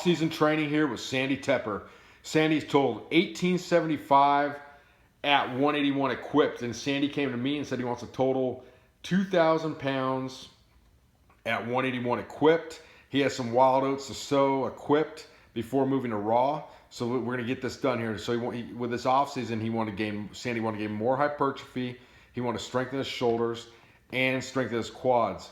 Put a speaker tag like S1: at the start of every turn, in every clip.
S1: Off-season training here with Sandy Tepper. Sandy's totaled 1875 at 181 equipped, and Sandy came to me and said he wants a total 2,000 pounds at 181 equipped. He has some wild oats to sow equipped before moving to raw. So we're going to get this done here. So with this off-season, Sandy wanted to gain more hypertrophy. He wanted to strengthen his shoulders and strengthen his quads.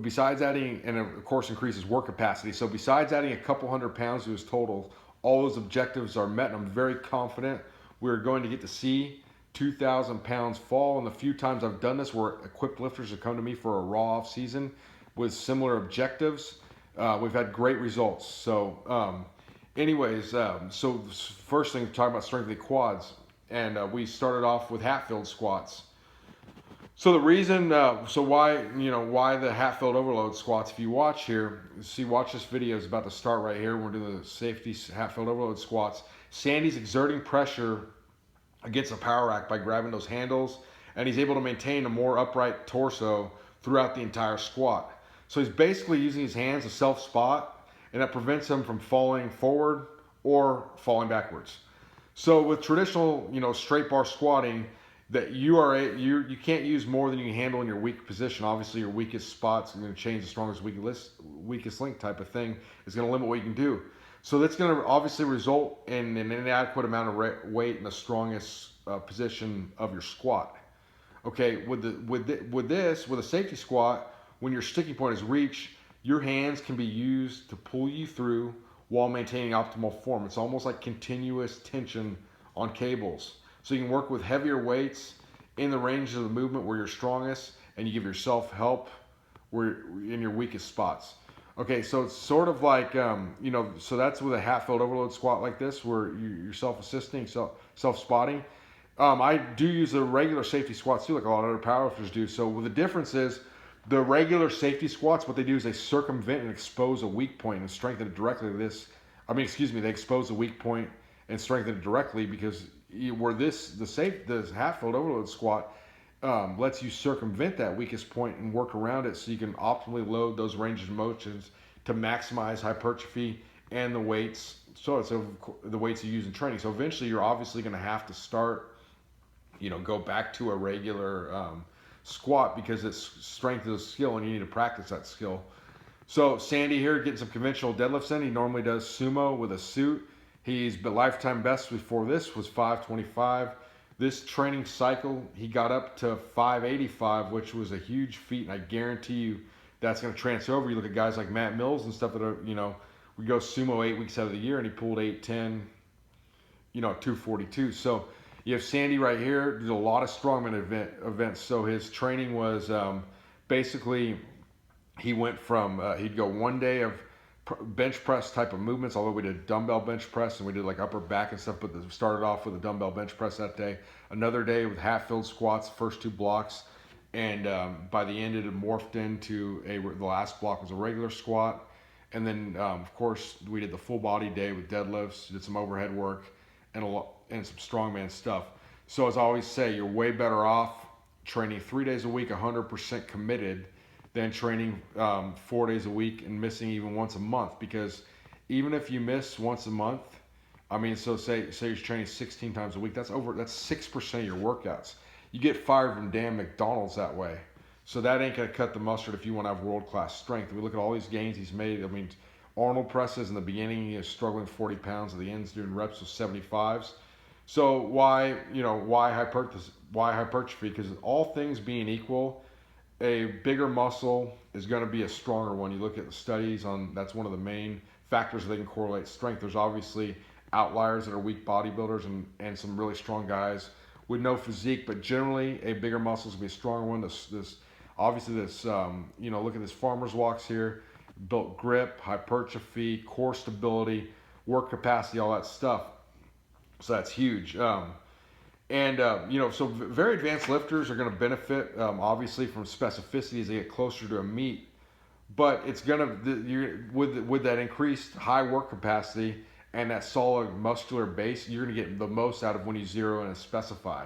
S1: Besides adding, and of course increase his work capacity. So besides adding a couple hundred pounds to his total, all those objectives are met, and I'm very confident we're going to get to see 2,000 pounds fall. And the few times I've done this where equipped lifters have come to me for a raw off season with similar objectives, we've had great results. So so first thing, talking about strengthening quads, and we started off with Hatfield squats. So the reason, why the Hatfield overload squats, if you watch here, watch this video, is about to start right here. We're doing the safety Hatfield overload squats. Sandy's exerting pressure against the power rack by grabbing those handles, and he's able to maintain a more upright torso throughout the entire squat. So he's basically using his hands to self-spot, and that prevents him from falling forward or falling backwards. So with traditional, straight bar squatting, that you can't use more than you can handle in your weak position. Obviously, your weakest spots are going to change the strongest, weakest link type of thing. Is going to limit what you can do. So that's going to obviously result in an inadequate amount of weight in the strongest position of your squat. Okay, with a safety squat, when your sticking point is reached, your hands can be used to pull you through while maintaining optimal form. It's almost like continuous tension on cables. So you can work with heavier weights in the ranges of the movement where you're strongest, and you give yourself help where in your weakest spots. Okay, so it's sort of like, so that's with a Hatfield overload squat like this, where you're self-assisting, self-spotting. I do use the regular safety squats too, like a lot of other powerlifters do. So the difference is, the regular safety squats, what they do is they circumvent and expose a weak point and strengthen it directly to this. They expose the weak point and strengthen it directly, because the Hatfield overload squat lets you circumvent that weakest point and work around it, so you can optimally load those ranges of motions to maximize hypertrophy and the weights. So the weights you use in training. So eventually, you're obviously going to have to start, go back to a regular squat, because it's strength is a skill and you need to practice that skill. So Sandy here getting some conventional deadlifts in. He normally does sumo with a suit. He's lifetime best before this was 525. This training cycle, he got up to 585, which was a huge feat, and I guarantee you that's going to transfer over. You look at guys like Matt Mills and stuff that are, we go sumo 8 weeks out of the year, and he pulled 810, 242. So you have Sandy right here. There's a lot of strongman events. So his training was basically, he went from, he'd go one day of bench press type of movements, although we did dumbbell bench press and we did like upper back and stuff, but started off with a dumbbell bench press that day. Another day with Hatfield squats, first 2 blocks, and by the end it had morphed into the last block was a regular squat. And then of course we did the full body day with deadlifts, did some overhead work, and some strongman stuff. So as I always say, you're way better off training 3 days a week 100% committed than training 4 days a week and missing even once a month. Because even if you miss once a month, say you're training 16 times a week, that's 6% of your workouts. You get fired from damn McDonald's that way. So that ain't gonna cut the mustard if you want to have world-class strength. We look at all these gains he's made. Arnold presses in the beginning, he was struggling 40 pounds. At the ends, doing reps with 75s. So why hypertrophy? Because all things being equal, a bigger muscle is going to be a stronger one. You look at the studies on, that's one of the main factors that can correlate strength. There's obviously outliers that are weak bodybuilders and some really strong guys with no physique, but generally a bigger muscle is going to be a stronger one. Look at this farmer's walks here, built grip, hypertrophy, core stability, work capacity, all that stuff. So that's huge. So very advanced lifters are going to benefit, obviously, from specificity as they get closer to a meet. But it's with that increased high work capacity and that solid muscular base, you're going to get the most out of when you zero in and specify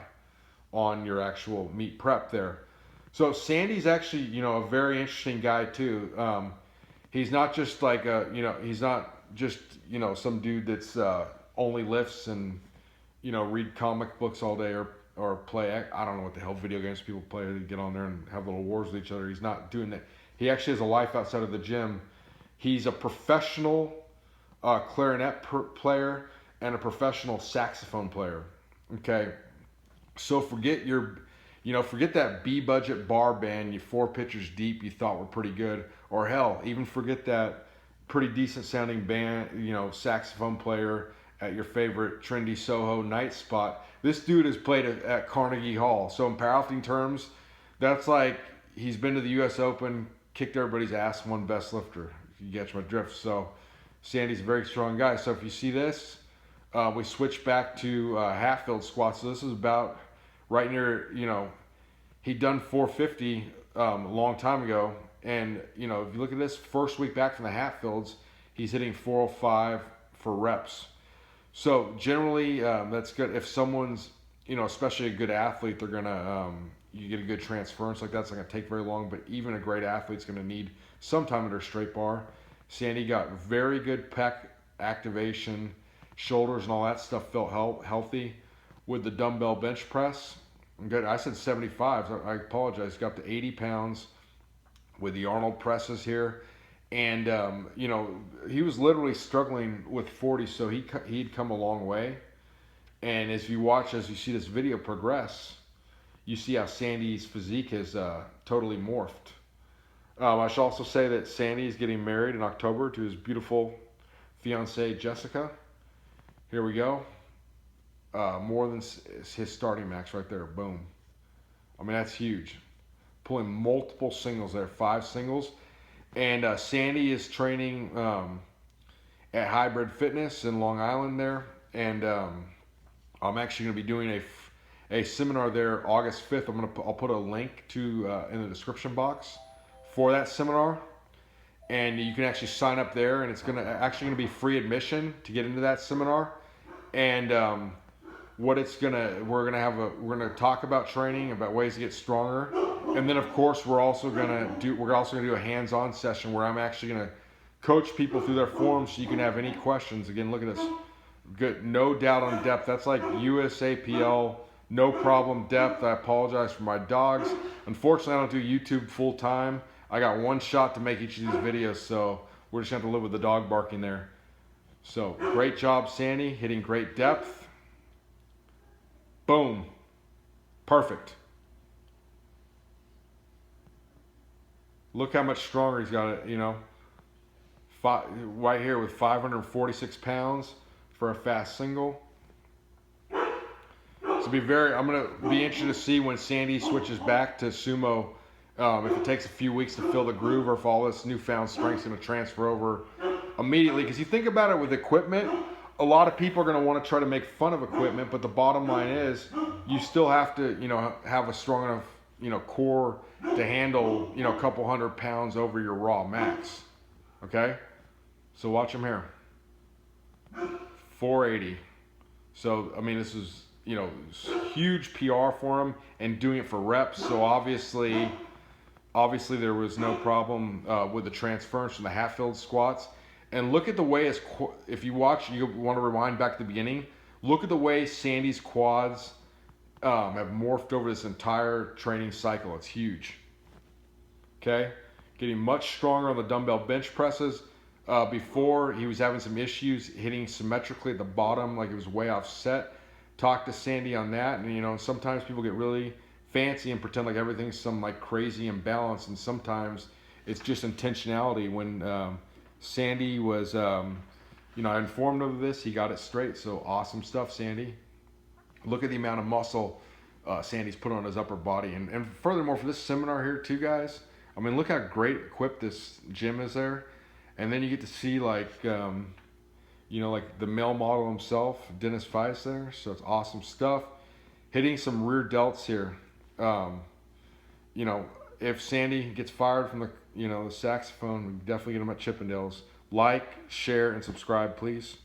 S1: on your actual meet prep there. So Sandy's actually, a very interesting guy too. He's not just like he's not just, some dude that's only lifts and, read comic books all day or play, I don't know what the hell video games people play. They get on there and have little wars with each other. He's not doing that. He actually has a life outside of the gym. He's a professional clarinet player and a professional saxophone player. Okay, so forget that B budget bar band you 4 pitchers deep you thought were pretty good, or hell, even forget that pretty decent sounding band, saxophone player at your favorite trendy Soho night spot. This dude has played at Carnegie Hall. So in powerlifting terms, that's like he's been to the U.S. Open, kicked everybody's ass, won best lifter. If you catch my drift. So Sandy's a very strong guy. So if you see this, we switch back to Hatfield squats. So this is about right near, he'd done 450 a long time ago. And, if you look at this first week back from the Hatfields, he's hitting 405 for reps. So generally, that's good. If someone's, especially a good athlete, they're going to, you get a good transference like that. It's not going to take very long, but even a great athlete's going to need some time under a straight bar. Sandy got very good pec activation, shoulders and all that stuff felt healthy with the dumbbell bench press. Good. I said 75. I apologize. Got to 80 pounds with the Arnold presses here. And, he was literally struggling with 40, so he'd come a long way. And as you see this video progress, you see how Sandy's physique has totally morphed. I should also say that Sandy is getting married in October to his beautiful fiancée, Jessica. Here we go. More than his starting max right there. Boom. I mean, that's huge. Pulling multiple singles there, 5 singles. And Sandy is training at Hybrid Fitness in Long Island there. And I'm actually going to be doing a seminar there August 5th. I'll put a link to in the description box for that seminar. And you can actually sign up there, and it's actually going to be free admission to get into that seminar. And we're going to talk about training, about ways to get stronger. And then, of course, we're also going to do a hands-on session where I'm actually going to coach people through their forms so you can have any questions. Again, look at this. Good, no doubt on depth. That's like USAPL, no problem depth. I apologize for my dogs. Unfortunately, I don't do YouTube full time. I got one shot to make each of these videos, so we're just going to have to live with the dog barking there. So, great job, Sandy, hitting great depth. Boom. Perfect. Look how much stronger he's got it, right here with 546 pounds for a fast single. So I'm going to be interested to see when Sandy switches back to sumo, if it takes a few weeks to fill the groove or if all this newfound strength is going to transfer over immediately. Because you think about it with equipment, a lot of people are going to want to try to make fun of equipment, but the bottom line is you still have to, have a strong enough, core to handle, a couple 100 pounds over your raw max. Okay? So watch him here. 480. So, I mean, this is, huge PR for him and doing it for reps. So obviously there was no problem with the transference from the Hatfield squats. And look at the way if you watch, you want to rewind back to the beginning, look at the way Sandy's quads have morphed over this entire training cycle. It's huge. Okay? Getting much stronger on the dumbbell bench presses. Before, he was having some issues hitting symmetrically at the bottom, like it was way offset. Talk to Sandy on that. And, sometimes people get really fancy and pretend like everything's some like crazy imbalance. And sometimes it's just intentionality. When Sandy was, I informed him of this, he got it straight. So awesome stuff, Sandy. Look at the amount of muscle Sandy's put on his upper body. And furthermore, for this seminar here too, guys, I mean, look how great equipped this gym is there. And then you get to see like, like the male model himself, Dennis Weiss there. So it's awesome stuff. Hitting some rear delts here. If Sandy gets fired from the saxophone, we definitely get him at Chippendales. Like, share, and subscribe, please.